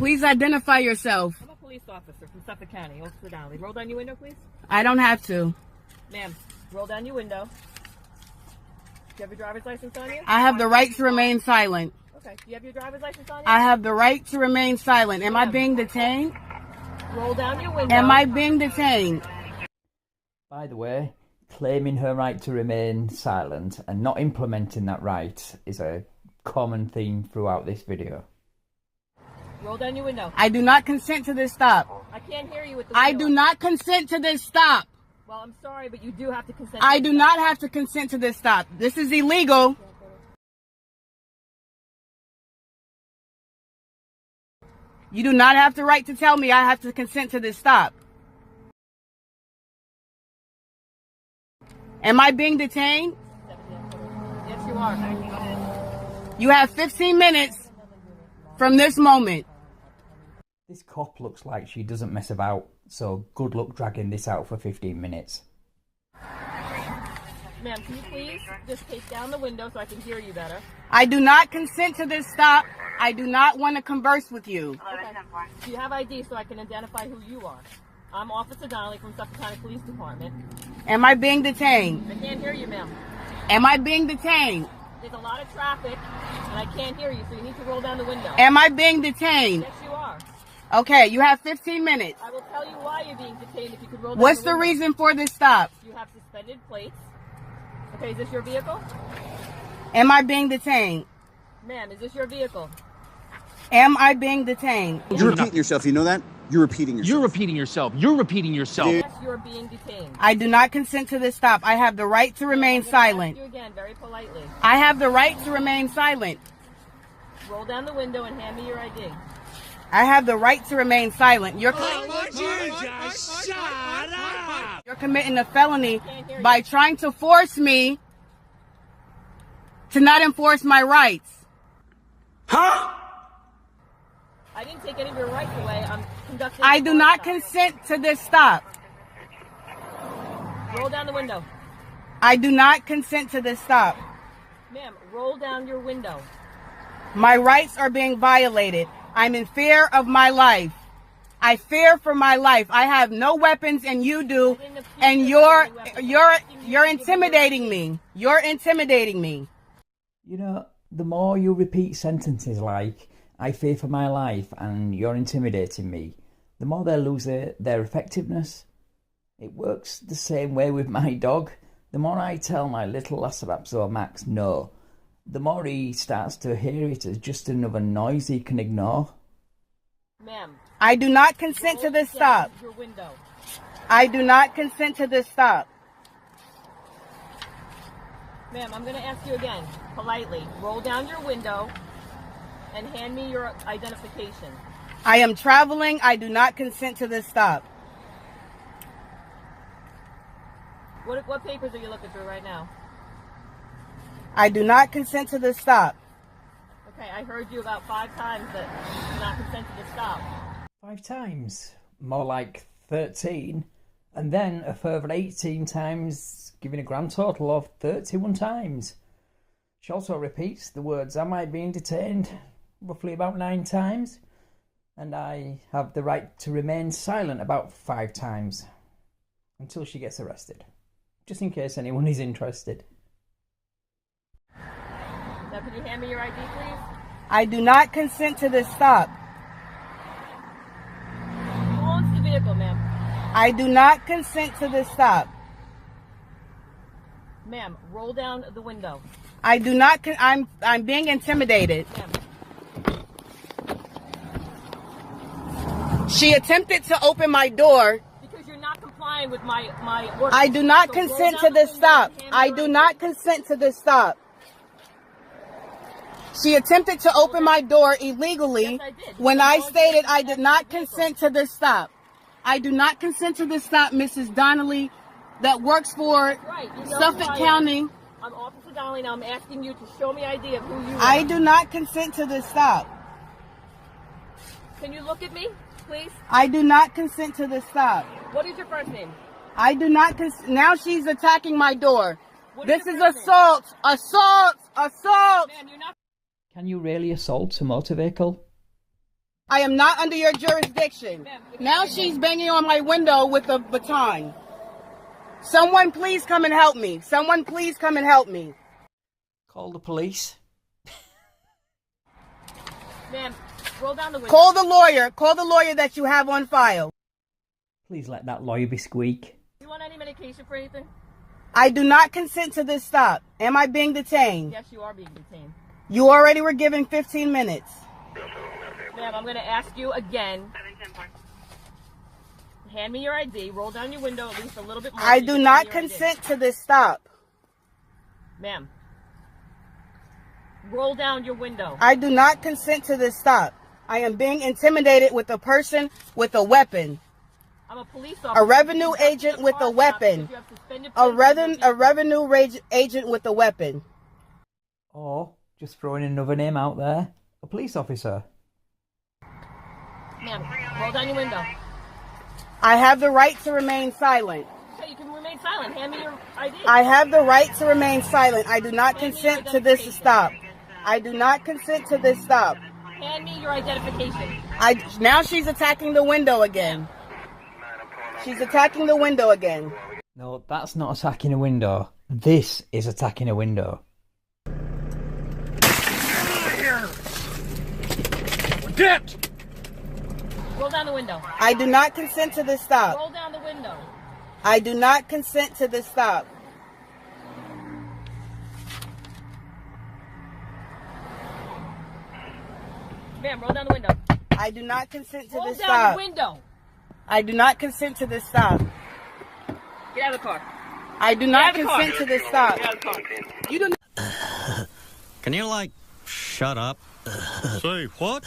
Please identify yourself. I'm a police officer from Suffolk County, Officer Donnelly. Roll down your window, please. I don't have to. Ma'am, roll down your window. Do you have your driver's license on you? I have the right to remain silent. Okay. Do you have your driver's license on you? I have the right to remain silent. Am I being detained? Roll down your window. Am I being detained? By the way, claiming her right to remain silent and not implementing that right is a common theme throughout this video. Roll down your window. I do not consent to this stop. I can't hear you with the I window. do not consent to this stop. Well, I'm sorry, but you do have to consent. I do not have to consent to this stop. This is illegal. You do not have the right to tell me I have to consent to this stop. Am I being detained? Yes, you are. Go ahead. You have 15 minutes from this moment. This cop looks like she doesn't mess about, so good luck dragging this out for 15 minutes. Ma'am, can you please just take down the window so I can hear you better? I do not consent to this stop. I do not want to converse with you. Okay. Do you have ID so I can identify who you are? I'm Officer Donnelly from Suffolk County Police Department. Am I being detained? I can't hear you, ma'am. Am I being detained? There's a lot of traffic, and I can't hear you, so you need to roll down the window. Am I being detained? Yes, you are. Okay, you have 15 minutes. I will tell you why you're being detained if you could roll down What's the the window. reason for this stop? You have suspended plates. Okay, is this your vehicle? Am I being detained? Ma'am, is this your vehicle? Am I being detained? You're repeating yourself. You know that? You're repeating yourself. You're repeating yourself. You're repeating yourself. Yes, you're being detained. I do not consent to this stop. I have the right to remain I'm gonna ask silent. you again, very politely. I have the right to remain silent. Roll down the window and hand me your ID. I have the right to remain silent. You're committing a felony by trying to force me to not enforce my rights. I didn't take any of your rights away. I'm conducting. I do not consent to this stop. Roll down the window. I do not consent to this stop. Ma'am, roll down your window. My rights are being violated. I'm in fear of my life. I fear for my life. I have no weapons and you do, and you're intimidating me. You're intimidating me. You know, the more you repeat sentences like, I fear for my life and you're intimidating me, the more they'll lose their effectiveness. It works the same way with my dog. The more I tell my little Lhasa Max no, the more he starts to hear it as just another noise he can ignore. Ma'am. I do not consent to this stop. Your window. I do not consent to this stop. Ma'am, I'm going to ask you again, politely. Roll down your window and hand me your identification. I am traveling. I do not consent to this stop. What papers are you looking through right now? I do not consent to this stop. Okay, I heard you about 5 times that you do not consent to this stop. 5 times? More like 13. And then a further 18 times, giving a grand total of 31 times. She also repeats the words, am I being detained? Roughly about 9 times. And I have the right to remain silent about 5 times. Until she gets arrested. Just in case anyone is interested. Now, can you hand me your ID, please? I do not consent to this stop. Who owns the vehicle, ma'am? I do not consent to this stop. Ma'am, roll down the window. I do not. I'm being intimidated. Ma'am. She attempted to open my door. Because you're not complying with my orders. I do not So consent roll to down the this window stop. and hand me I your do ID. not consent to this stop. She attempted to open my door illegally Yes, I did. when I stated I did not consent to this stop. I do not consent to this stop, Mrs. Donnelly, that works for Right, you know Suffolk who I am. County. I'm Officer Donnelly. Now I'm asking you to show me ID of who you are. I do not consent to this stop. Can you look at me, please? I do not consent to this stop. What is your first name? I do not now she's attacking my door. What This your is first name? assault, assault, assault. Ma'am, you're not. Can you really assault a motor vehicle? I am not under your jurisdiction. Now she's banging on my window with a baton. Someone please come and help me. Someone please come and help me. Call the police. Ma'am, roll down the window. Call the lawyer. Call the lawyer that you have on file. Please let that lawyer be squeak. You want any medication for anything? I do not consent to this stop. Am I being detained? Yes, you are being detained. You already were given 15 minutes. Ma'am, I'm going to ask you again. Hand me your ID. Roll down your window at least a little bit more. I do not consent to this stop. Ma'am, roll down your window. I do not consent to this stop. I am being intimidated with a person with a weapon. I'm a police officer. A revenue agent with a weapon. A revenue agent with a weapon. Or, just throwing another name out there, a police officer. Ma'am, roll down your window. I have the right to remain silent. Okay, you can remain silent. Hand me your ID. I have the right to remain silent. I do not consent to this stop. I do not consent to this stop. Hand me your identification. Now she's attacking the window again. She's attacking the window again. No, that's not attacking a window. This is attacking a window. Get! Roll down the window. I do not consent to this stop. Roll down the window. I do not consent to this stop. Ma'am, roll down the window. I do not consent to Roll this down stop. the window. I do not consent to this stop. Get out of the car. I do not Get out of the car. consent to this stop. Get out of the car. You do not. Can you, like, shut up? Say what?